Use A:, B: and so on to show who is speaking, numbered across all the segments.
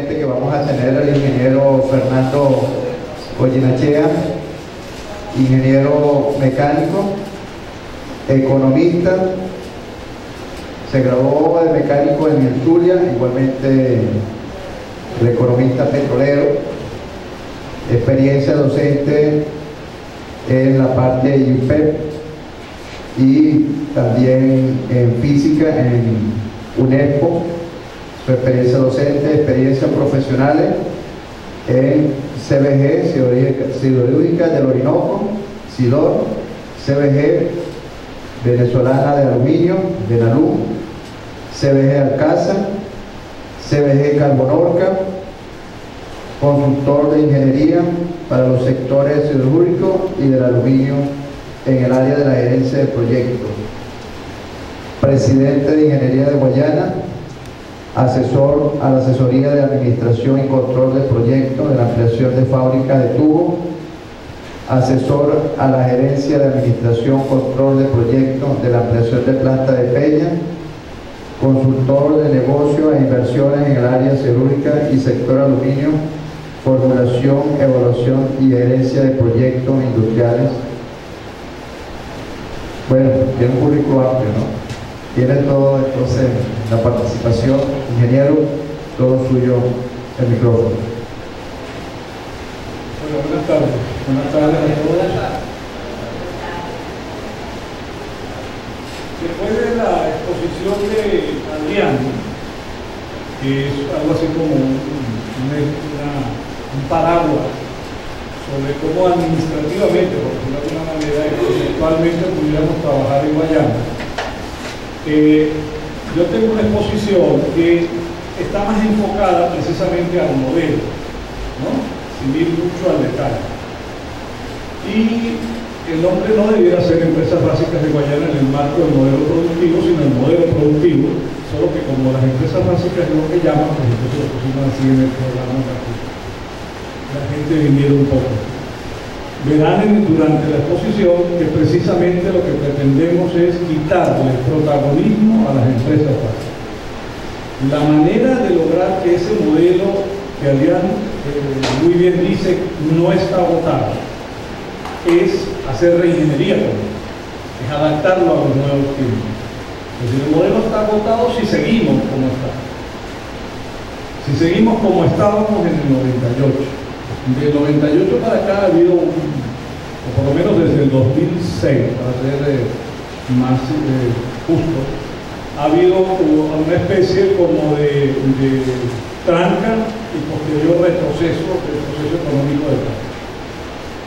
A: ponente que vamos a tener al ingeniero Fernando Goyenechea, ingeniero mecánico, economista, se graduó de mecánico en el Zulia, igualmente el economista petrolero, experiencia docente en la parte de IUPEP y también en física en UNESCO, su experiencia docente, experiencias profesionales en CBG, Siderúrgica del Orinoco, SIDOR, CBG Venezolana de Aluminio, Venalú, CBG Alcázar, CBG Carbonorca, consultor de ingeniería para los sectores siderúrgico y del aluminio en el área de la gerencia de proyectos, presidente de Ingeniería de Guayana, asesor a la asesoría de administración y control de proyectos de la ampliación de fábrica de tubo, asesor a la gerencia de administración, control de proyectos de la ampliación de planta de Peña, consultor de negocios e inversiones en el área siderúrgica y sector aluminio, formulación, evaluación y gerencia de proyectos industriales. Bueno, tiene un currículo amplio, ¿no? Tiene todo, entonces, la participación. Ingeniero, todo suyo, el micrófono.
B: Bueno, buenas tardes. Buenas tardes a todos. Después de la exposición de Adrián, que es algo así como un paraguas sobre cómo administrativamente, por decirlo de alguna manera, y conceptualmente pudiéramos trabajar en Guayana, yo tengo una exposición que está más enfocada precisamente al modelo, ¿no? Sin ir mucho al detalle. Y el nombre no debiera ser Empresas Básicas de Guayana en el marco del modelo productivo, sino el modelo productivo, solo que como las empresas básicas es lo que llaman, pues entonces lo pusimos así en el programa para que la gente viniera un poco. Verán durante la exposición que precisamente lo que pretendemos es quitarle protagonismo a las empresas básicas. La manera de lograr que ese modelo que Adrián muy bien dice no está agotado es hacer reingeniería con él, es adaptarlo a los nuevos tiempos. Es decir, el modelo está agotado si seguimos como está. Si seguimos como estábamos en el 98. Del 98 para acá ha habido, o por lo menos desde el 2006, para ser más justo, ha habido una especie como de tranca y posterior retroceso del proceso económico del país.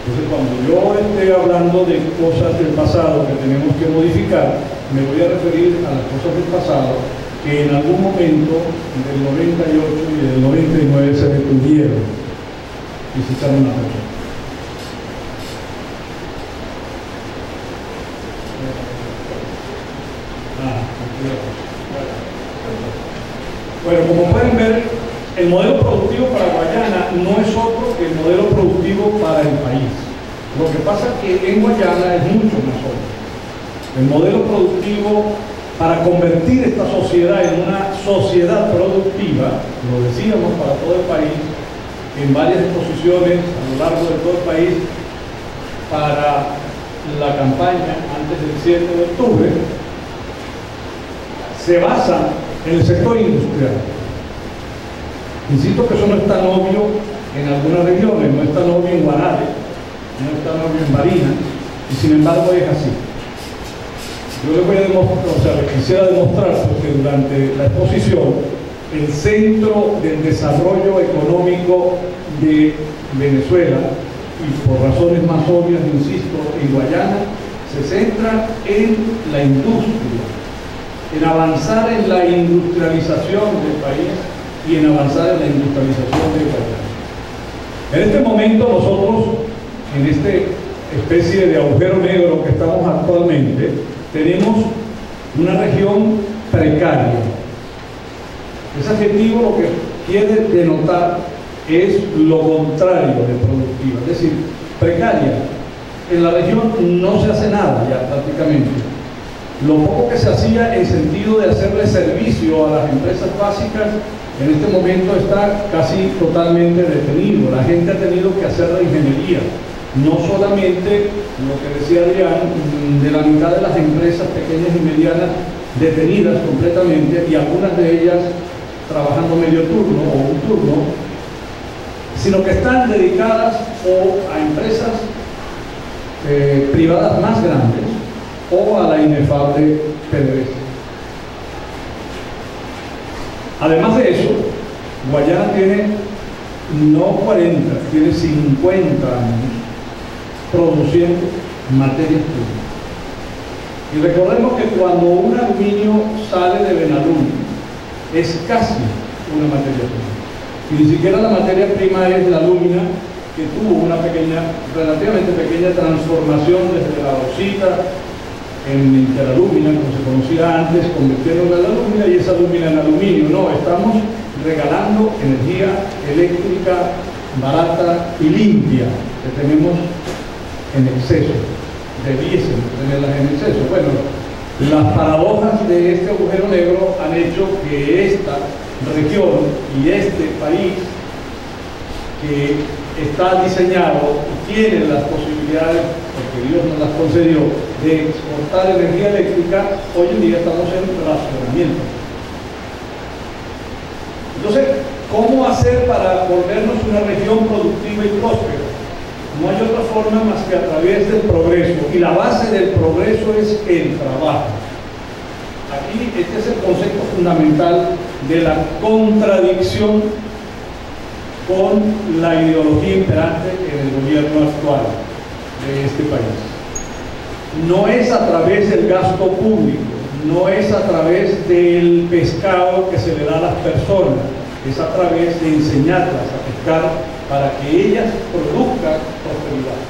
B: Entonces, cuando yo esté hablando de cosas del pasado que tenemos que modificar, me voy a referir a las cosas del pasado que en algún momento del 98 y del 99 se detuvieron y se echaron a perder. Bueno, como pueden ver, el modelo productivo para Guayana no es otro que el modelo productivo para el país. Lo que pasa es que en Guayana es mucho más obvio. El modelo productivo para convertir esta sociedad en una sociedad productiva, lo decíamos para todo el país, en varias exposiciones a lo largo de todo el país, para la campaña antes del 7 de octubre, se basa en el sector industrial. Insisto que eso no es tan obvio en algunas regiones, no es tan obvio en Guanare, no es tan obvio en Barinas, y sin embargo es así. Yo les voy a demostrar, o sea, les quisiera demostrar, porque durante la exposición, el centro del desarrollo económico de Venezuela, y por razones más obvias, insisto, en Guayana, se centra en la industria, en avanzar en la industrialización del país y en avanzar en la industrialización de Guayana. En este momento nosotros, en esta especie de agujero negro que estamos actualmente, tenemos una región precaria. Ese adjetivo lo que quiere denotar es lo contrario de productiva, es decir, precaria. En la región no se hace nada ya prácticamente. Lo poco que se hacía en sentido de hacerle servicio a las empresas básicas en este momento está casi totalmente detenido. La gente ha tenido que hacer la ingeniería. No solamente, lo que decía Adrián, de la mitad de las empresas pequeñas y medianas detenidas completamente, y algunas de ellas trabajando medio turno o un turno, sino que están dedicadas o a empresas privadas más grandes o a la inefable PDVSA. Además de eso, Guayana tiene no 40, tiene 50 años produciendo materias primas. Y recordemos que cuando un aluminio sale de Benalún, es casi una materia prima. Y ni siquiera la materia prima es la alúmina, que tuvo una relativamente pequeña transformación desde la bauxita en interalúmina, como se conocía antes, convirtiéndola en alúmina y esa alúmina en aluminio. No, estamos regalando energía eléctrica barata y limpia que tenemos en exceso, debiesen tenerlas en exceso. Bueno, las paradojas de este agujero negro han hecho que esta región y este país, que está diseñado y tiene las posibilidades, porque Dios nos las concedió, de exportar energía eléctrica, hoy en día estamos en racionamiento. Entonces, ¿cómo hacer para volvernos una región productiva y próspera? No hay otra forma más que a través del progreso, y la base del progreso es el trabajo. Aquí este es el concepto fundamental de la contradicción con la ideología imperante en el gobierno actual de este país. No es a través del gasto público, no es a través del pescado que se le da a las personas, es a través de enseñarlas a pescar para que ellas produzcan prosperidad.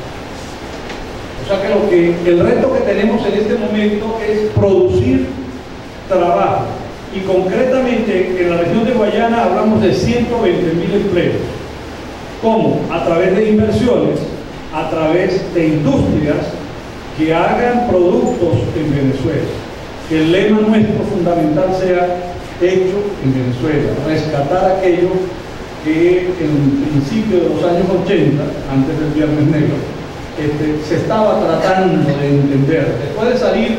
B: O sea que el reto que tenemos en este momento es producir trabajo, y concretamente en la región de Guayana hablamos de 120.000 empleos. ¿Cómo? A través de inversiones, a través de industrias que hagan productos en Venezuela. Que el lema nuestro fundamental sea hecho en Venezuela, rescatar aquello que en el principio de los años 80, antes del Viernes Negro, se estaba tratando de entender. Después de salir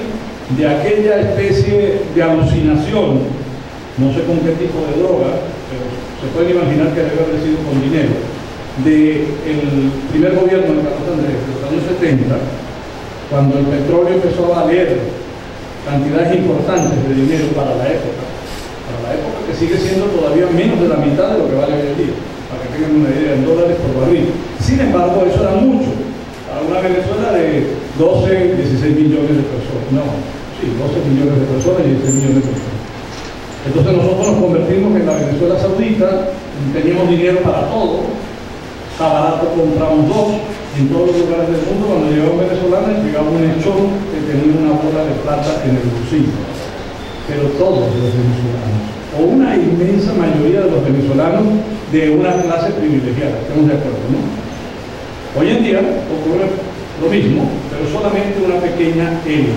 B: de aquella especie de alucinación, no sé con qué tipo de droga, pero se pueden imaginar que debe haber sido con dinero, del primer gobierno de Carlos Andrés, de los años 70, cuando el petróleo empezó a valer cantidades importantes de dinero para la época que sigue siendo todavía menos de la mitad de lo que vale hoy en día, para que tengan una idea, en dólares por barril. Sin embargo, eso era mucho para una Venezuela de 12, 16 millones de personas. No, sí, 12 millones de personas y 16 millones de personas. Entonces nosotros nos convertimos en la Venezuela Saudita, teníamos dinero para todo, está barato, compramos dos, en todos los lugares del mundo. Cuando llegaba un venezolano, llegaba un lechón que tenía una bola de plata en el bolsillo. Pero todos los venezolanos, o una inmensa mayoría de los venezolanos, de una clase privilegiada, estamos de acuerdo, ¿no? Hoy en día ocurre lo mismo, pero solamente una pequeña élite.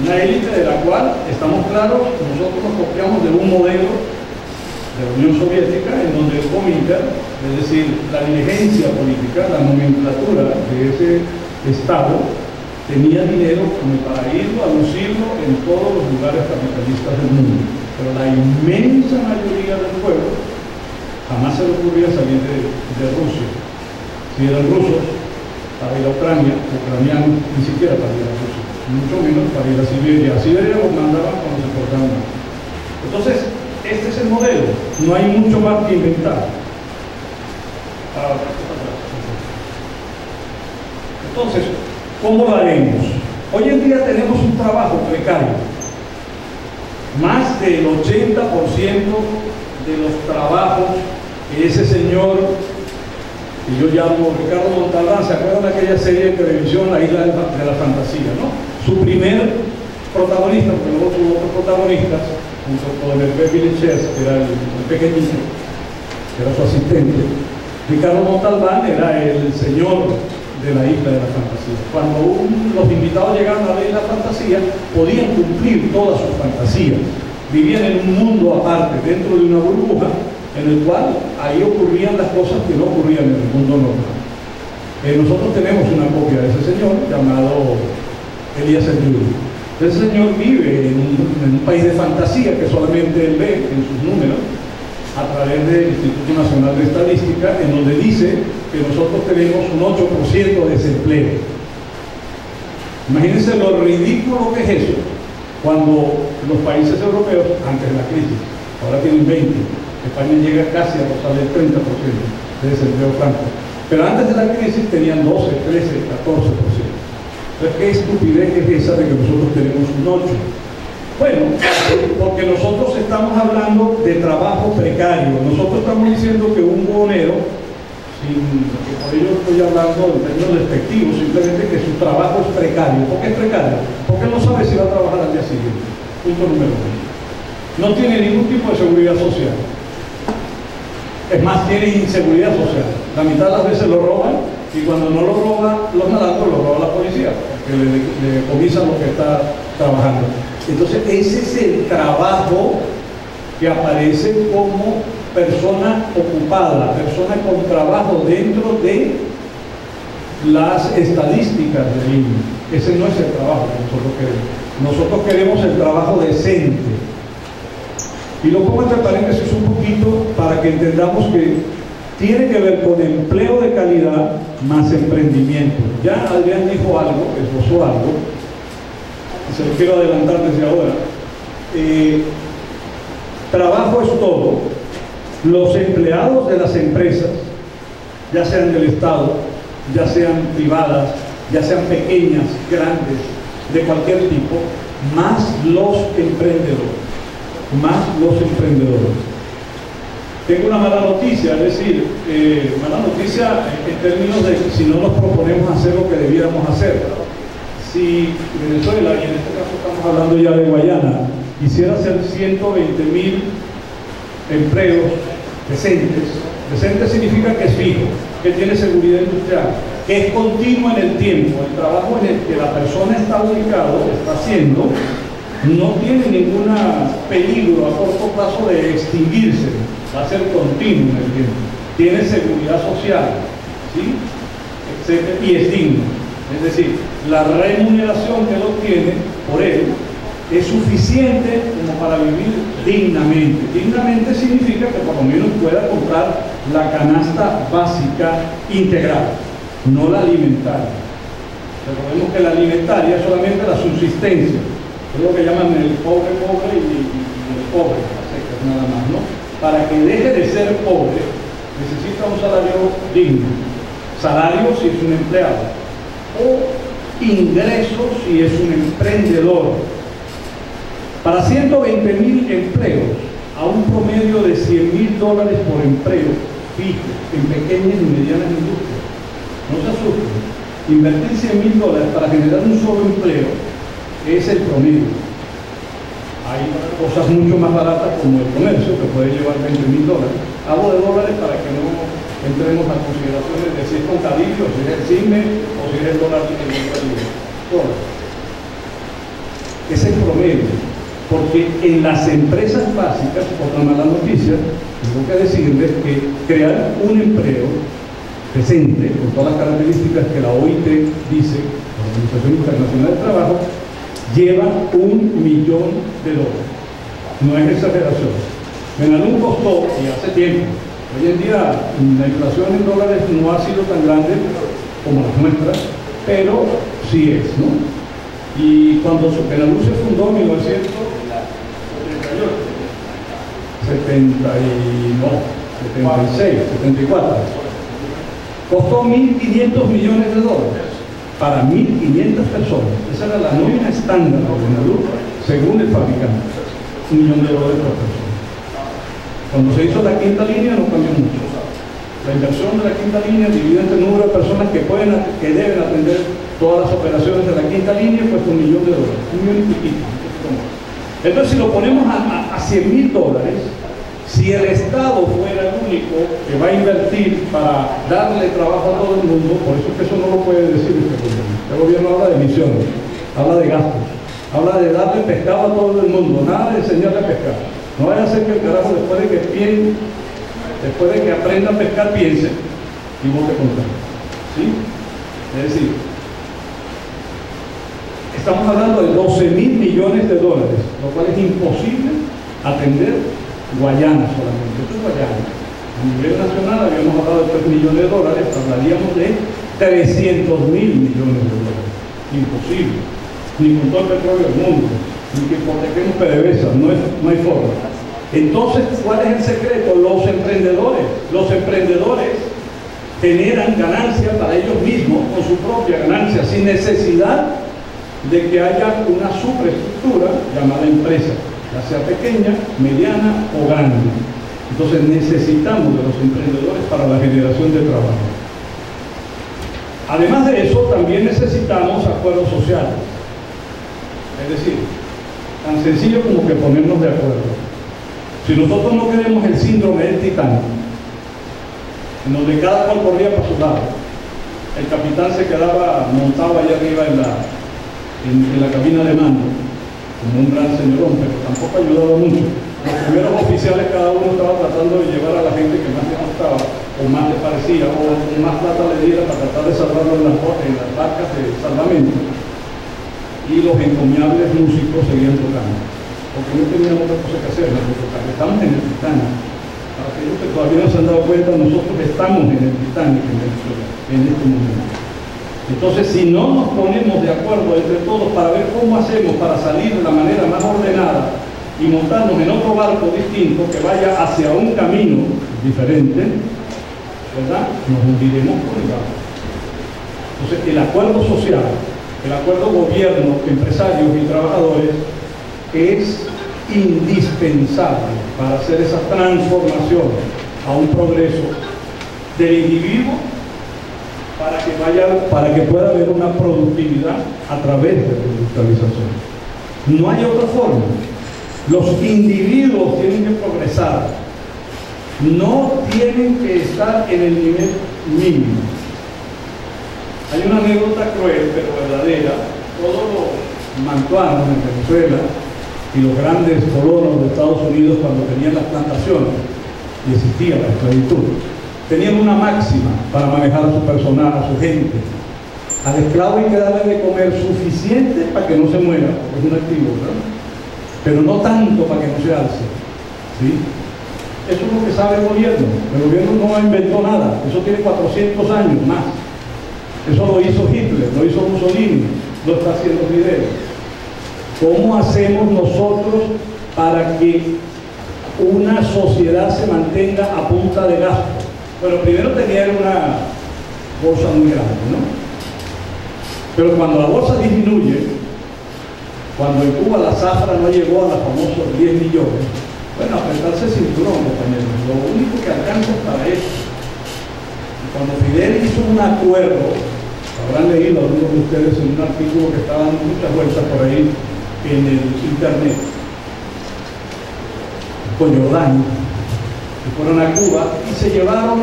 B: Una élite de la cual, estamos claros, nosotros nos copiamos de un modelo de la Unión Soviética, en donde el Comintern, es decir, la dirigencia política, la nomenclatura de ese Estado, tenía dinero como para irlo a lucirlo en todos los lugares capitalistas del mundo. Pero la inmensa mayoría del pueblo jamás se le ocurría salir de Rusia. Si eran rusos, para ir a Ucrania, ucranianos, ni siquiera para ir a Rusia, mucho menos para ir a Siberia. A Siberia los mandaban cuando se portaban mal. Entonces, este es el modelo, no hay mucho más que inventar. Entonces, ¿cómo lo haremos? Hoy en día tenemos un trabajo precario. Más del 80% de los trabajos que ese señor, que yo llamo Ricardo Montalbán, ¿se acuerdan de aquella serie de televisión, La Isla de la Fantasía, ¿no? Su primer protagonista, porque luego tuvo otros protagonistas, junto con el Beverly Chess, que era el pequeñito, que era su asistente. Ricardo Montalbán era el señor de la Isla de la Fantasía. Cuando los invitados llegaban a la Isla de la Fantasía, podían cumplir todas sus fantasías. vivían en un mundo aparte, dentro de una burbuja, en el cual ahí ocurrían las cosas que no ocurrían en el mundo normal. Nosotros tenemos una copia de ese señor llamado Elías Ayudo. Ese señor vive en un país de fantasía que solamente él ve en sus números a través del Instituto Nacional de Estadística, en donde dice que nosotros tenemos un 8% de desempleo. Imagínense lo ridículo que es eso, cuando los países europeos, antes de la crisis, ahora tienen 20%, España llega casi a rozar el 30% de desempleo franco. Pero antes de la crisis tenían 12, 13, 14%. Entonces, ¿qué estupidez es esa de que nosotros tenemos un 8%? Bueno, porque nosotros estamos hablando de trabajo precario. Nosotros estamos diciendo que un buhonero, por ello estoy hablando en términos despectivos, simplemente que su trabajo es precario. ¿Por qué es precario? Porque no sabe si va a trabajar al día siguiente. Punto número 1. No tiene ningún tipo de seguridad social. Es más, tiene inseguridad social. La mitad de las veces lo roban, y cuando no lo roban los malandros, lo roba la policía, que le decomisan lo que está trabajando. Entonces, ese es el trabajo que aparece como persona ocupada, persona con trabajo dentro de las estadísticas del INE. Ese no es el trabajo que nosotros queremos. Nosotros queremos el trabajo decente. Y lo pongo entre paréntesis un poquito para que entendamos que tiene que ver con empleo de calidad más emprendimiento. Ya Adrián dijo algo, esbozó algo, y se lo quiero adelantar desde ahora. Trabajo es todo. Los empleados de las empresas, ya sean del Estado, ya sean privadas, ya sean pequeñas, grandes, de cualquier tipo, más los emprendedores. Tengo una mala noticia, es decir, mala noticia en términos de si no nos proponemos hacer lo que debiéramos hacer. Si Venezuela, y en este caso estamos hablando ya de Guayana, quisiera hacer 120.000 empleos decentes significa que es fijo, que tiene seguridad industrial, que es continuo en el tiempo. El trabajo en el que la persona está ubicado, está haciendo, no tiene ningún peligro a corto plazo de extinguirse, va a ser continuo en el tiempo, tiene seguridad social, ¿sí? Etcétera, y es digno. Es decir, la remuneración que él obtiene por él es suficiente como para vivir dignamente. Dignamente significa que por lo menos pueda comprar la canasta básica integral, no la alimentaria. Recordemos que la alimentaria es solamente la subsistencia. Es lo que llaman el pobre y el pobre, nada más, ¿no? Para que deje de ser pobre, necesita un salario digno. Salario si es un empleado, o ingresos si es un emprendedor. Para 120.000 empleos, a un promedio de $100.000 por empleo fijo en pequeñas y medianas industrias. No se asusten. Invertir $100.000 para generar un solo empleo es el promedio. Hay cosas mucho más baratas como el comercio, que puede llevar $20.000. Hablo de dólares para que no entremos a consideraciones de si es contadillo, si es el CIME o si es el dólar dólar. Es el promedio, porque en las empresas básicas, otra mala noticia, tengo que decirles que crear un empleo decente, con todas las características que la OIT dice, la Organización Internacional del Trabajo, lleva $1 millón. No es exageración. Benalún costó, y hace tiempo, hoy en día la inflación en dólares no ha sido tan grande como las nuestras, pero sí es, ¿no? Y cuando Benalún se fundó en 74, costó $1.500 millones para 1.500 personas. Esa era la nómina estándar de Benalún, según el fabricante. $1 millón por persona. Cuando se hizo la quinta línea no cambió mucho. La inversión de la quinta línea dividida entre el número de personas que deben atender todas las operaciones de la quinta línea cuesta $1 millón, $1 millón y piquito. Entonces, si lo ponemos a $100.000, si el Estado fuera el único que va a invertir para darle trabajo a todo el mundo, por eso es que eso no lo puede decir este gobierno. Este gobierno habla de emisiones, habla de gastos, Habla de darle pescado a todo el mundo, nada de enseñarle a pescar. No vaya a ser que el carajo después de que aprenda a pescar piense y vote contra él. ¿Sí? Es decir, estamos hablando de 12.000 millones de dólares, lo cual es imposible atender Guayana solamente. Esto es Guayana. A nivel nacional habíamos hablado de 3 millones de dólares, hablaríamos de 300.000 millones de dólares. Imposible. Ni con todo el petróleo del mundo, ni que hipotequemos PDVSA, no hay forma. Entonces, ¿cuál es el secreto? Los emprendedores. Los emprendedores generan ganancia para ellos mismos con su propia ganancia, sin necesidad de que haya una superestructura llamada empresa, ya sea pequeña, mediana o grande. Entonces necesitamos de los emprendedores para la generación de trabajo. Además de eso, también necesitamos acuerdos sociales. Es decir, tan sencillo como que ponernos de acuerdo. Si nosotros no queremos el síndrome del Titanic, en donde cada cual corría para su lado, el capitán se quedaba montado allá arriba en la cabina de mando, como un gran señorón, pero tampoco ayudaba mucho. Los primeros oficiales, cada uno estaba tratando de llevar a la gente que más le gustaba, o más le parecía, o más plata le diera para tratar de salvarlo en las barcas de salvamento. Y los encomiables músicos seguían tocando, porque no tenían otra cosa que hacer, estamos en el Titanic. Para aquellos que todavía no se han dado cuenta, nosotros estamos en el Titanic en este momento. Entonces, si no nos ponemos de acuerdo entre todos para ver cómo hacemos para salir de la manera más ordenada y montarnos en otro barco distinto que vaya hacia un camino diferente, ¿verdad?, nos hundiremos por el barco. Entonces, el acuerdo social, el acuerdo gobierno, empresarios y trabajadores es indispensable para hacer esa transformación a un progreso del individuo para que pueda haber una productividad a través de la industrialización. No hay otra forma. Los individuos tienen que progresar, no tienen que estar en el nivel mínimo. Hay una anécdota cruel pero verdadera. Todos los mantuanos en Venezuela y los grandes colonos de Estados Unidos, cuando tenían las plantaciones y existía la esclavitud, tenían una máxima para manejar a su personal, a su gente. Al esclavo hay que darle de comer suficiente para que no se muera, porque es un activo, ¿verdad?, pero no tanto para que no se alce. ¿Sí? Eso es lo que sabe el gobierno. El gobierno no inventó nada, eso tiene 400 años más. Eso lo hizo Hitler, lo hizo Mussolini, lo está haciendo Fidel. ¿Cómo hacemos nosotros para que una sociedad se mantenga a punta de gasto? Bueno, primero tenía una bolsa muy grande, ¿no? Pero cuando la bolsa disminuye, cuando en Cuba la zafra no llegó a los famosos 10 millones, bueno, apretarse el cinturón, compañeros, lo único que alcanza es para eso. Y cuando Fidel hizo un acuerdo, habrán leído algunos de ustedes en un artículo que está dando muchas vueltas por ahí en el internet, con Jordania, que fueron a Cuba y se llevaron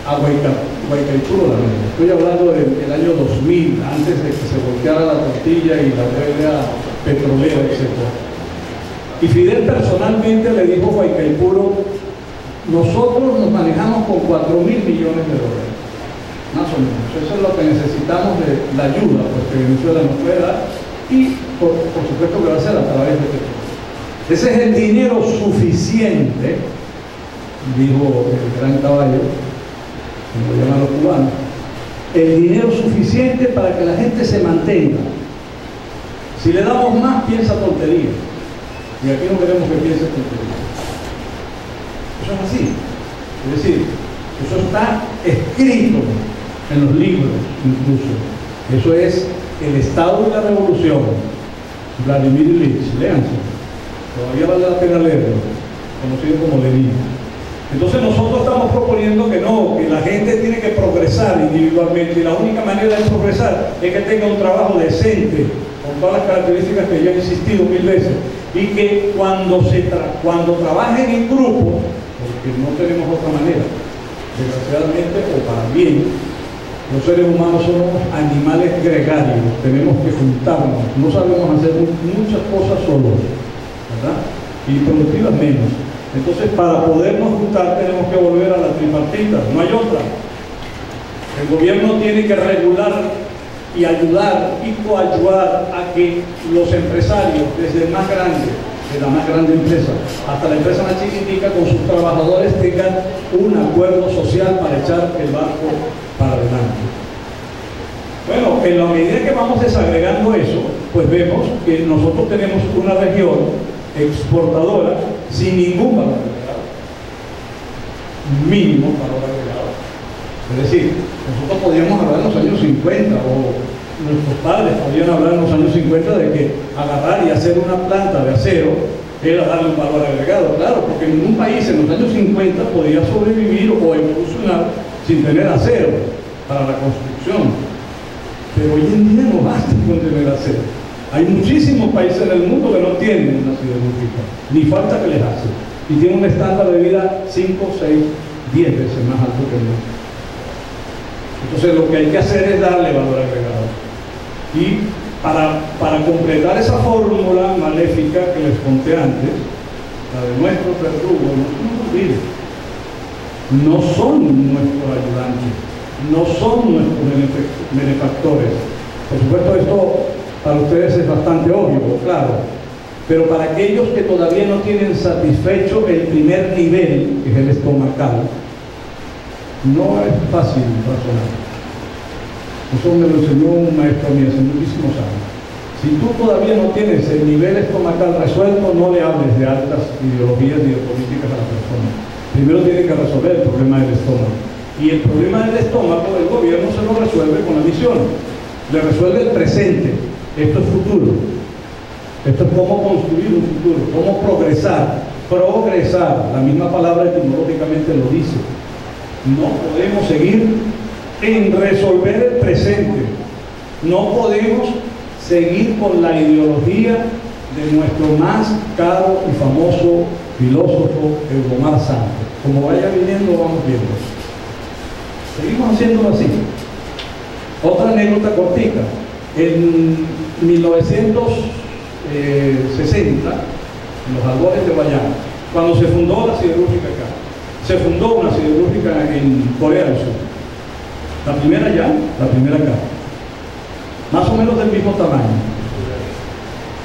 B: a Guaycaipuro. Estoy hablando del año 2000, antes de que se volteara la tortilla y la huelga petrolera, etc. Y Fidel personalmente le dijo a Guaycaipuro: nosotros nos manejamos con 4.000 millones de dólares, más o menos. Eso es lo que necesitamos de la ayuda, porque Venezuela nos puede dar, y por supuesto que va a ser a través de petróleo. Ese es el dinero suficiente, dijo el gran caballo, como lo llaman los cubanos, el dinero suficiente para que la gente se mantenga. Si le damos más, piensa tontería. Y aquí no queremos que piense tontería. Eso es así. Es decir, eso está escrito en los libros, incluso. Eso es El Estado y la Revolución. Vladimir Ilich, léanse. Todavía vale la pena leerlo, conocido como Lenin. Entonces nosotros estamos proponiendo que no, que la gente tiene que progresar individualmente, y la única manera de progresar es que tenga un trabajo decente, con todas las características que ya han insistido 1000 veces, y que cuando trabajen en grupo, porque no tenemos otra manera, desgraciadamente o para bien, Los seres humanos somos animales gregarios, tenemos que juntarnos, no sabemos hacer muchas cosas solos, ¿verdad? Y productivas menos. Entonces, para podernos juntar tenemos que volver a la tripartita, no hay otra. El gobierno tiene que regular y ayudar y coadyuvar a que los empresarios, desde el más grande, de la más grande empresa, hasta la empresa más chiquitica, con sus trabajadores tengan un acuerdo social para echar el barco para adelante. Bueno, en la medida que vamos desagregando eso, pues vemos que nosotros tenemos una región exportadora sin ningún valor agregado, mínimo valor agregado. Es decir, nosotros podríamos hablar en los años 50, o nuestros padres podrían hablar en los años 50 de que agarrar y hacer una planta de acero era darle un valor agregado. Claro, porque ningún país en los años 50 podía sobrevivir o evolucionar sin tener acero para la construcción. Pero hoy en día no basta con tener acero. Hay muchísimos países en el mundo que no tienen una siderúrgica, ni falta que les hace, y tienen un estándar de vida 5, 6, 10 veces más alto que el nuestro. Entonces lo que hay que hacer es darle valor agregado. Y para completar esa fórmula maléfica que les conté antes, la de nuestro verdugo, no se nos olvide, no son nuestros ayudantes, no son nuestros benefactores. Por supuesto, esto para ustedes es bastante obvio, claro, pero para aquellos que todavía no tienen satisfecho el primer nivel, que es el estomacal, no es fácil razonar. Eso me lo enseñó un maestro mío hace muchísimos años. Si tú todavía no tienes el nivel estomacal resuelto, no le hables de altas ideologías ni de políticas a la persona. Primero tiene que resolver el problema del estómago. Y el problema del estómago, el gobierno se lo resuelve con la misión. Le resuelve el presente. Esto es futuro. Esto es cómo construir un futuro, cómo progresar. Progresar, la misma palabra etimológicamente lo dice. No podemos seguir en resolver el presente. No podemos seguir con la ideología de nuestro más caro y famoso filósofo, Eudomar Santos. Como vaya viniendo, vamos viendo. Seguimos haciéndolo así. Otra anécdota cortita. En 1960, en los albores de Guayana, cuando se fundó la siderúrgica acá, se fundó una siderúrgica en Corea del Sur. La primera allá, la primera acá. Más o menos del mismo tamaño.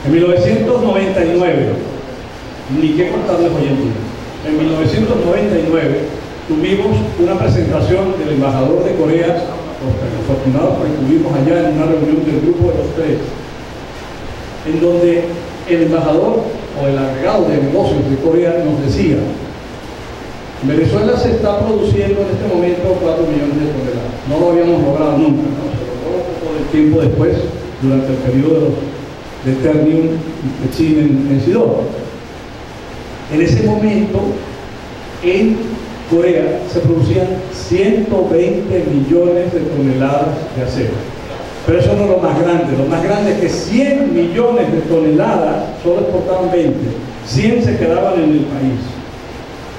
B: En 1999, ni qué contarles hoy en día, en 1999 tuvimos una presentación del embajador de Corea, afortunados porque estuvimos allá en una reunión del grupo de los 3, en donde el embajador o el agregado de negocios de Corea nos decía: Venezuela se está produciendo en este momento 4 millones de toneladas. No lo habíamos logrado nunca, ¿no? Se logró poco de tiempo después, durante el periodo de Ternium de China en Sidón. En ese momento, en Corea se producían 120 millones de toneladas de acero. Pero eso no es lo más grande es que 100 millones de toneladas solo exportaban 20, 100 se quedaban en el país.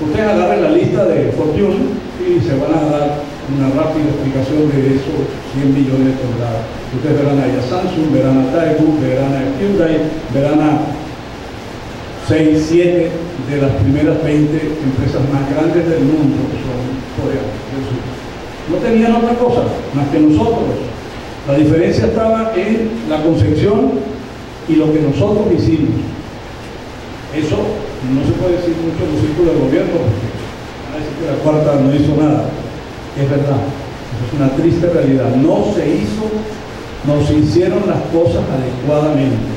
B: Ustedes agarren la lista de Fortune y se van a dar una rápida explicación de esos 100 millones de toneladas. Ustedes verán ahí a Samsung, verán a Daewoo, verán a Hyundai, verán a 6, 7 de las primeras 20 empresas más grandes del mundo, que son coreanas del sur. No tenían otra cosa más que nosotros. La diferencia estaba en la concepción y lo que nosotros hicimos. Eso no se puede decir mucho en los círculos del gobierno, porque van a decir que la cuarta no hizo nada. Es verdad, eso es una triste realidad. No se hizo, no se hicieron las cosas adecuadamente.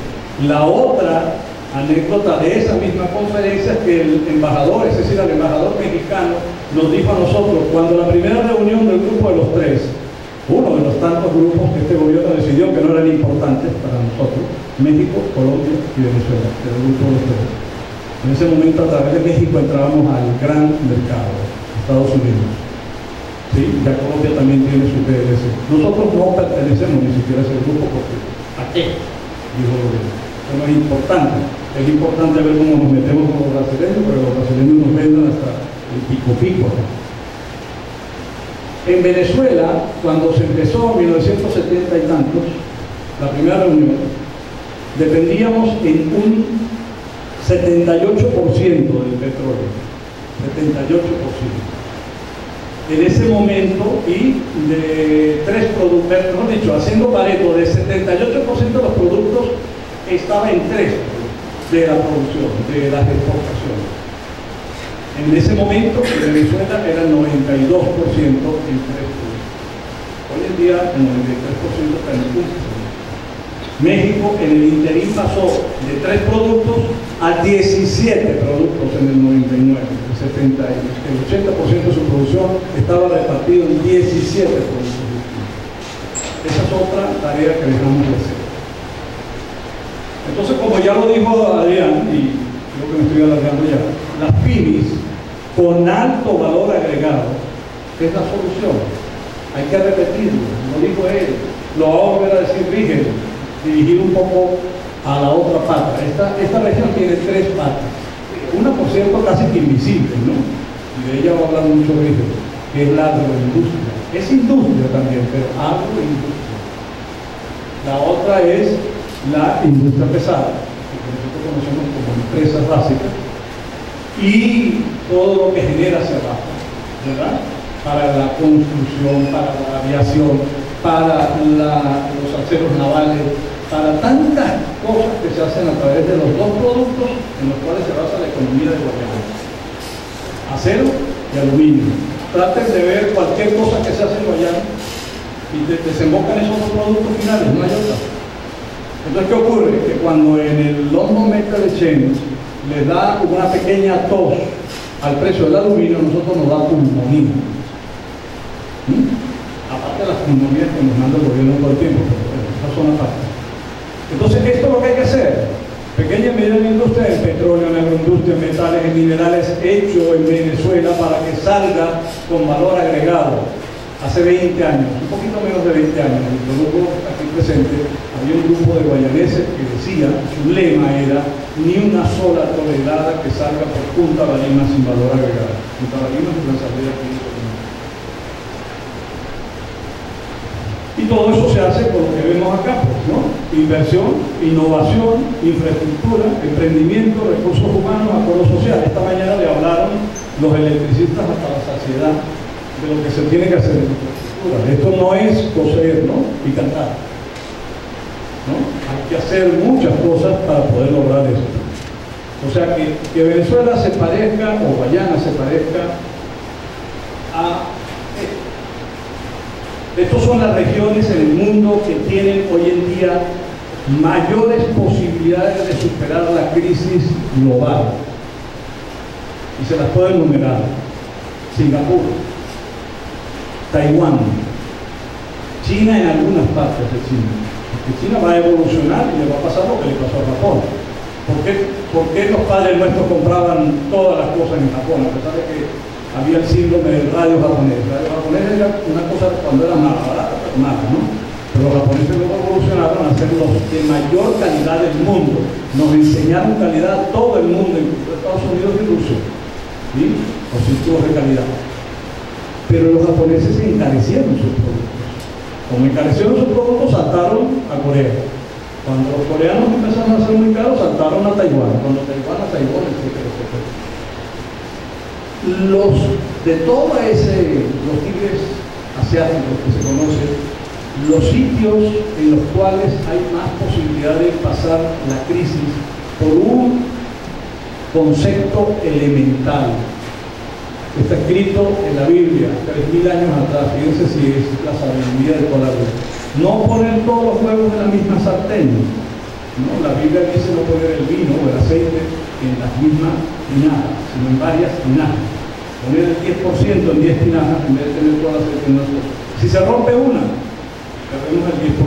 B: La otra anécdota de esa misma conferencia es que el embajador, es decir, el embajador mexicano, nos dijo a nosotros, cuando la primera reunión del grupo de los 3, uno de los tantos grupos que este gobierno decidió que no eran importantes para nosotros, México, Colombia y Venezuela, el grupo de los 3. En ese momento, a través de México, entrábamos al gran mercado, Estados Unidos. ¿Sí? Ya Colombia también tiene su PLC. Nosotros no pertenecemos ni siquiera a ese grupo porque ¿a qué? Dijo el gobierno. Eso no es importante. Es importante ver cómo nos metemos con los brasileños, pero los brasileños nos vendan hasta el pico. En Venezuela, cuando se empezó en 1970 y tantos, la primera reunión, dependíamos en un 78% del petróleo. 78%. En ese momento, y de tres productos, mejor dicho, haciendo Pareto, de 78% de los productos estaba en 3 de la producción, de las exportaciones. En ese momento, en Venezuela era 92% en 3 productos. Hoy en día, el 93% está en el punto. México en el interín pasó de 3 productos a 17 productos en el 99. El 80% de su producción estaba repartido en 17 productos. Esa es otra tarea que dejamos de hacer. Entonces, como ya lo dijo Adrián, y creo que me estoy alargando ya, las pymes con alto valor agregado es la solución. Hay que repetirlo, lo dijo él, lo va a volver a decir Rígel, dirigir un poco a la otra pata. Esta región tiene 3 patas. Una, por cierto, casi que invisible, ¿no? Y de ella va a hablar mucho Rígel, que es la agroindustria. Es industria también, pero agroindustria. La otra es la industria pesada, que nosotros conocemos como empresas básicas, y todo lo que genera hacia abajo, ¿verdad? Para la construcción, para la aviación, para los aceros navales, para tantas cosas que se hacen a través de los 2 productos en los cuales se basa la economía de Guayana: acero y aluminio. Traten de ver cualquier cosa que se hace en Guayana y desembocan esos 2 productos finales, no hay otra. Entonces, ¿qué ocurre? Que cuando en el London Metal Exchange les da una pequeña tos al precio del aluminio, a nosotros nos da pulmonía. Aparte de las pulmonías que nos manda el gobierno todo el tiempo, pero bueno, esas son aparte. Entonces, esto es lo que hay que hacer. Pequeña y mediana industria en petróleo, en agroindustria, en metales, en minerales, hecho en Venezuela para que salga con valor agregado. Hace 20 años, un poquito menos de 20 años, el grupo aquí presente, había un grupo de guayaneses que decía, su lema era: ni una sola tonelada que salga por Punta Balima sin valor agregado. Punta Balima es una salida aquí. Y todo eso se hace por lo que vemos acá, pues, ¿no? Inversión, innovación, infraestructura, emprendimiento, recursos humanos, acuerdo social. Esta mañana le hablaron los electricistas hasta la saciedad de lo que se tiene que hacer en infraestructura. Esto no es coser, ¿no? Y cantar, ¿no? Hay que hacer muchas cosas para poder lograr eso. O sea, que Venezuela se parezca, o Guayana se parezca a... Estas son las regiones en el mundo que tienen hoy en día mayores posibilidades de superar la crisis global. Y se las puedo enumerar: Singapur, Taiwán, China en algunas partes de China. Porque China va a evolucionar y le va a pasar lo que le pasó a Japón. ¿Por qué los padres nuestros compraban todas las cosas en Japón? A pesar de que había el síndrome del radio japonés. El radio japonés era una cosa cuando era más barata, pero mala, ¿no? Pero los japoneses luego evolucionaron a ser los de mayor calidad del mundo. Nos enseñaron calidad a todo el mundo, incluso Estados Unidos y Rusia, ¿sí? Los cinturos de calidad. Pero los japoneses encarecieron sus productos. Como encarecieron sus productos, saltaron a Corea. Cuando los coreanos empezaron a ser muy caros, saltaron a Taiwán. Cuando Taiwán a Taiwán, etcétera, etcétera. De todos los tigres asiáticos que se conocen, los sitios en los cuales hay más posibilidad de pasar la crisis por un concepto elemental. Está escrito en la Biblia, 3000 años atrás. Fíjense si es la sabiduría de toda la vida. No poner todos los huevos en la misma sartén, ¿no? La Biblia dice no poner el vino o el aceite en las mismas tinajas, sino en varias tinajas. Poner el 10% en 10 tinajas en vez de tener todas las aceite en una sola. Si se rompe una, perdemos el 10%.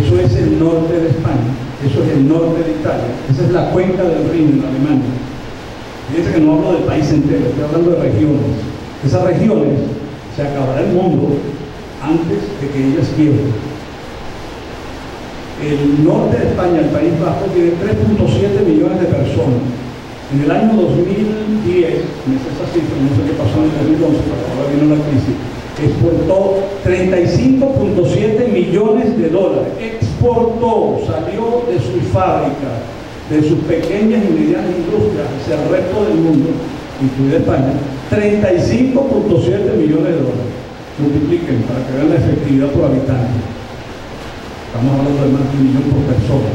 B: Eso es el norte de España, eso es el norte de Italia, esa es la cuenca del Rin en Alemania. Fíjense que no hablo del país entero, estoy hablando de regiones. Esas regiones, se acabará el mundo antes de que ellas quiebren. El norte de España, el País Vasco, tiene 3.7 millones de personas. En el año 2010, me sé esa cifra, no sé qué pasó en el 2011, pero ahora vino la crisis, exportó 35.7 millones de dólares. Exportó, salió de sus fábricas, de sus pequeñas y medianas industrias hacia el resto del mundo, incluida España, 35.7 millones de dólares. Multipliquen para que vean la efectividad por habitante. Estamos hablando de más de 1 millón por persona.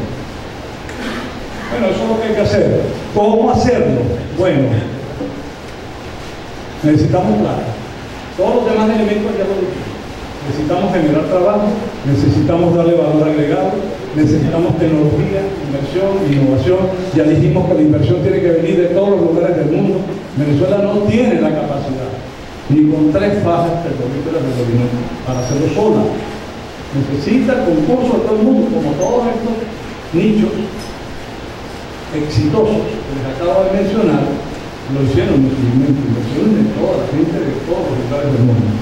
B: Bueno, eso es lo que hay que hacer. ¿Cómo hacerlo? Bueno, necesitamos plata. Todos los demás elementos ya lo dije. Necesitamos generar trabajo, necesitamos darle valor agregado, necesitamos tecnología, inversión, innovación. Ya dijimos que la inversión tiene que venir de todos los lugares del mundo. Venezuela no tiene la capacidad, ni con 3 fajas petrolíferas de gobierno, para hacerlo sola. Necesita el concurso de todo el mundo, como todos estos nichos exitosos que les acabo de mencionar, lo hicieron en inversiones de toda la gente de todos los lugares del mundo.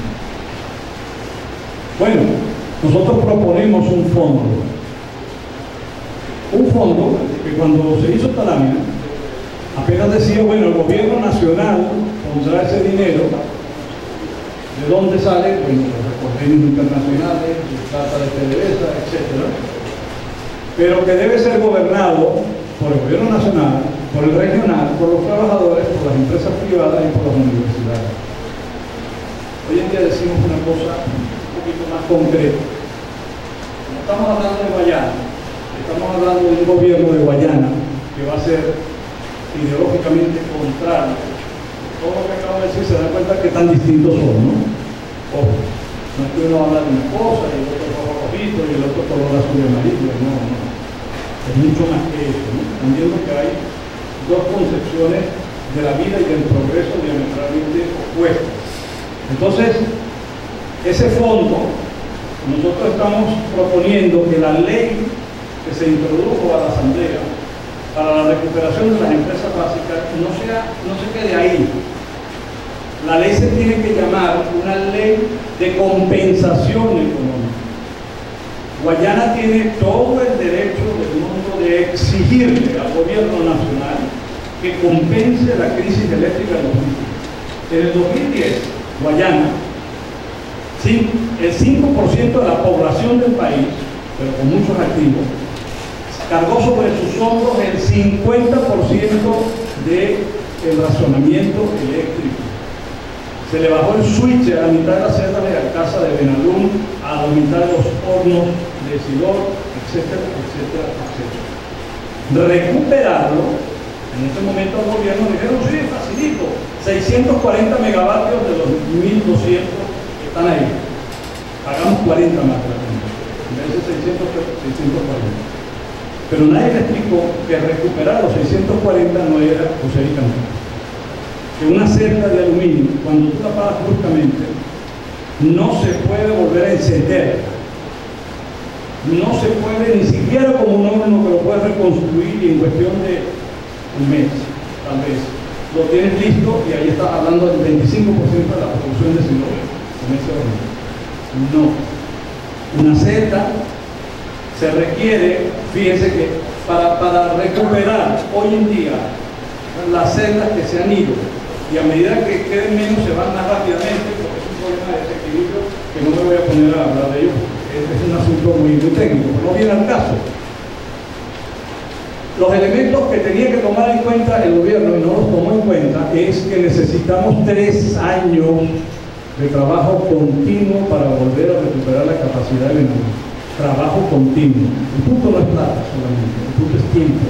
B: Bueno, nosotros proponemos un fondo que cuando se hizo esta lámina, apenas decía, bueno, el gobierno nacional pondrá ese dinero. ¿De dónde sale? Bueno, los convenios internacionales, plata de PDVSA, etc. Pero que debe ser gobernado por el gobierno nacional, por el regional, por los trabajadores, por las empresas privadas y por las universidades. Hoy en día decimos una cosa un poquito más concreta. No estamos hablando de Guayana, estamos hablando de un gobierno de Guayana que va a ser ideológicamente contrario. Todo lo que acabo de decir se da cuenta que tan distintos son, ¿no? Ojo, no es que uno habla de una cosa y el otro color rojito y el otro color azul y amarillo, no. Es mucho más que eso, ¿no? Están viendo que hay dos concepciones de la vida y del progreso diametralmente opuestas. Entonces, ese fondo, nosotros estamos proponiendo que la ley que se introdujo a la Asamblea para la recuperación de las empresas básicas no se quede ahí. La ley se tiene que llamar una ley de compensación económica. Guayana tiene todo el derecho del mundo de exigirle al gobierno nacional que compense la crisis eléctrica del 2010. En el 2010, Guayana, el 5% de la población del país, pero con muchos activos, cargó sobre sus hombros el 50% del racionamiento eléctrico. Se le bajó el switch a la mitad de la celda de Alcázar de Benalún, a la mitad de los hornos de Sidor, etcétera, etcétera, etcétera. Recuperarlo, en este momento al gobierno dijeron, sí, facilito, 640 megavatios de los 1.200 que están ahí. Pagamos 40 más de la gente. En vez de 640. Pero nadie le explicó que recuperar los 640 no era poseriamente. Que una celda de aluminio, cuando tú la apagas bruscamente, no se puede volver a encender. No se puede, ni siquiera como un horno que lo puedes reconstruir y en cuestión de un mes, tal vez. Lo tienes listo y ahí estás hablando del 25% de la producción de Sinaloa con ese horno. No. Una celda se requiere, fíjense que para recuperar hoy en día las celdas que se han ido y a medida que queden menos se van más rápidamente, porque es un problema de desequilibrio que no me voy a poner a hablar de ello, es un asunto muy técnico, pero no viene al caso. Los elementos que tenía que tomar en cuenta el gobierno y no los tomó en cuenta es que necesitamos 3 años de trabajo continuo para volver a recuperar la capacidad de Benalún. Trabajo continuo. El punto no es plata solamente, el punto es tiempo.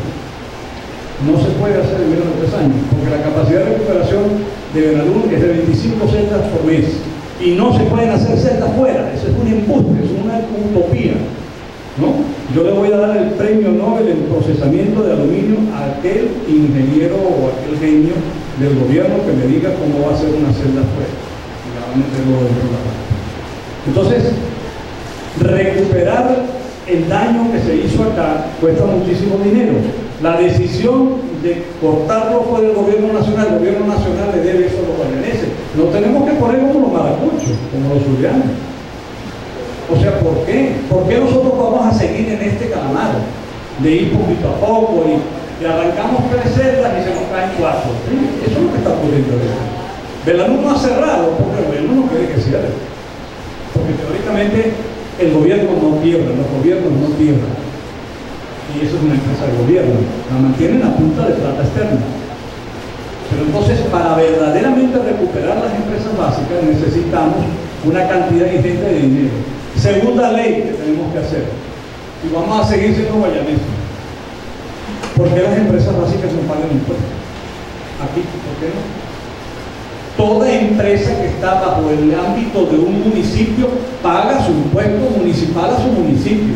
B: No se puede hacer en menos de 3 años, porque la capacidad de recuperación de Benalún es de 25 celdas por mes. Y no se pueden hacer celdas fuera, eso es un embuste, es una utopía, ¿no? Yo le voy a dar el premio Nobel en procesamiento de aluminio a aquel ingeniero o aquel genio del gobierno que me diga cómo va a ser una celda fuera. Y la van a meterlo dentro de la parte. Entonces, recuperar el daño que se hizo acá cuesta muchísimo dinero. La decisión de cortarlo fue del gobierno nacional. El gobierno nacional le debe eso a los guayaneses. No tenemos que poner como los maracuchos, como los zulianos. O sea, ¿por qué? ¿Por qué nosotros vamos a seguir en este calamar? De ir poquito a poco y y arrancamos 3 celdas y se nos caen 4. ¿Sí? Eso es lo que está ocurriendo ahorita. Belanú no ha cerrado porque el gobierno no quiere que cierre. Porque teóricamente el gobierno no quiebra, los gobiernos no quiebran. Y eso es una empresa de gobierno. La mantienen a punta de plata externa. Pero entonces, para verdaderamente recuperar las empresas básicas, necesitamos una cantidad ingente de dinero. Segunda ley que tenemos que hacer. Y vamos a seguir siendo guayaneses. ¿Por qué las empresas básicas no pagan impuestos? Aquí, ¿por qué no? Toda empresa que está bajo el ámbito de un municipio paga su impuesto municipal a su municipio.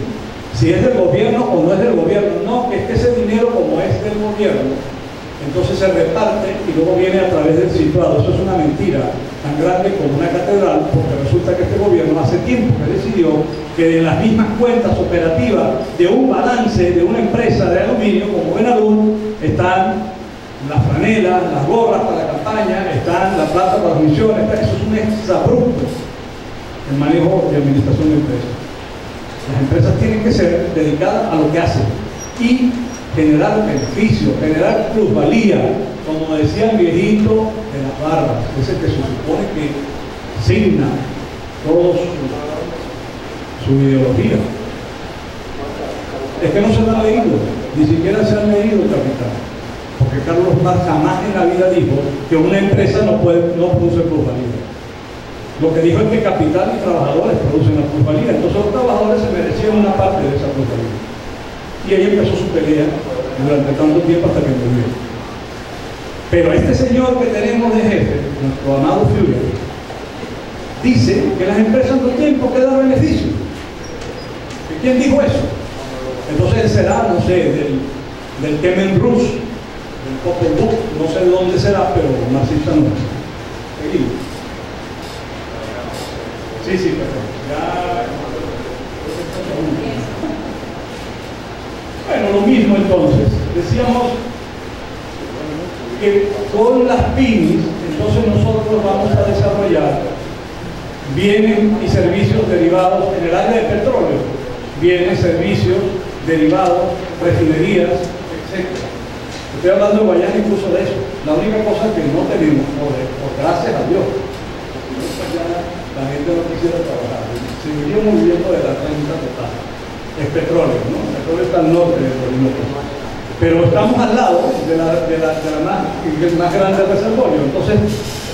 B: Si es del gobierno o no es del gobierno. No, que es que ese dinero, como es del gobierno, entonces se reparte y luego viene a través del situado. Eso es una mentira tan grande como una catedral, porque resulta que este gobierno hace tiempo que decidió que en las mismas cuentas operativas de un balance de una empresa de aluminio como Benalún están las franelas, las gorras para la campaña, están la plata para las misiones. Eso es un exabrupto el manejo de administración de empresas. Las empresas tienen que ser dedicadas a lo que hacen y generar beneficio, generar plusvalía, como decía el viejito de las barbas, ese que se supone que signa todo su ideología. Es que no se lo han leído, ni siquiera se han leído el Capital, porque Carlos Marx jamás en la vida dijo que una empresa no produce plusvalía. Lo que dijo es que capital y trabajadores producen la plusvalía, entonces los trabajadores se merecían una parte de esa plusvalía. Y ahí empezó su pelea durante tanto tiempo hasta que murió. Pero este señor que tenemos de jefe, nuestro amado Führer, dice que las empresas no tienen por qué dar beneficios. ¿Quién dijo eso? Entonces él será, no sé, del Kemen Rus, del Popol Vuh, no sé de dónde será, pero marxista no es. Seguimos. Sí, perdón. Ya. Bueno, lo mismo entonces. Decíamos que con las pymes, entonces nosotros vamos a desarrollar bienes y servicios derivados en el área de petróleo, bienes, servicios derivados, refinerías, etc. Estoy hablando de Guayana incluso de eso. La única cosa que no tenemos, por gracias a Dios, la gente no quisiera trabajar, seguiría moviendo de la renta total. Es petróleo, ¿no? El petróleo está al norte del Orinoco. Pero estamos al lado del más grande reservorio. Entonces,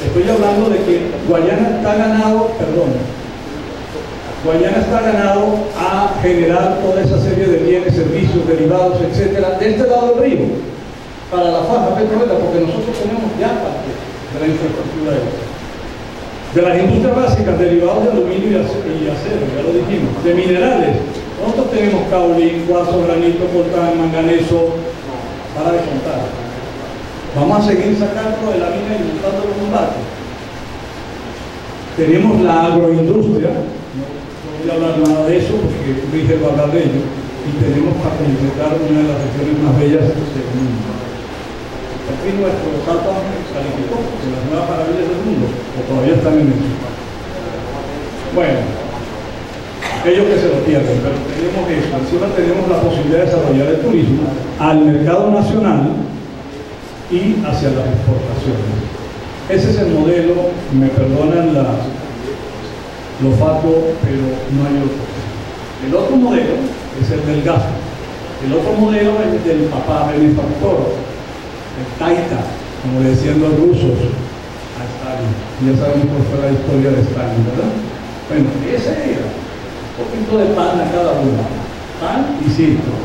B: estoy hablando de que Guayana está ganado a generar toda esa serie de bienes, servicios, derivados, etcétera, de este lado del río, para la faja petrolera, porque nosotros tenemos ya parte de la infraestructura de las industrias básicas, derivados de aluminio y acero, ya lo dijimos, de minerales. Nosotros tenemos caolín, cuarzo, granito, coltán, manganeso, para de contar. Vamos a seguir sacándolo de la mina y montándolo en un barco. Tenemos la agroindustria, no voy a hablar nada de eso porque Ríger va a hablar de ello, y tenemos para completar una de las regiones más bellas del mundo. Aquí nuestro Salto calificó de las nuevas maravillas del mundo, o todavía están en eso. Bueno, aquellos que se lo pierden, pero tenemos eso. Encima tenemos la posibilidad de desarrollar el turismo al mercado nacional y hacia las exportaciones. Ese es el modelo, me perdonan lo fato, pero no hay otro. El otro modelo es el del gasto. El otro modelo es el del papá benefactor, el taita, como le decían los rusos a Stalin. Ya sabemos cuál fue la historia de Stalin, ¿verdad? Bueno, ese era un poquito de pan a cada uno. Pan y circo.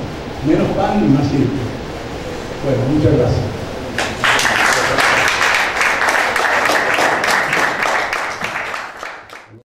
B: Menos pan y más circo. Bueno, muchas gracias.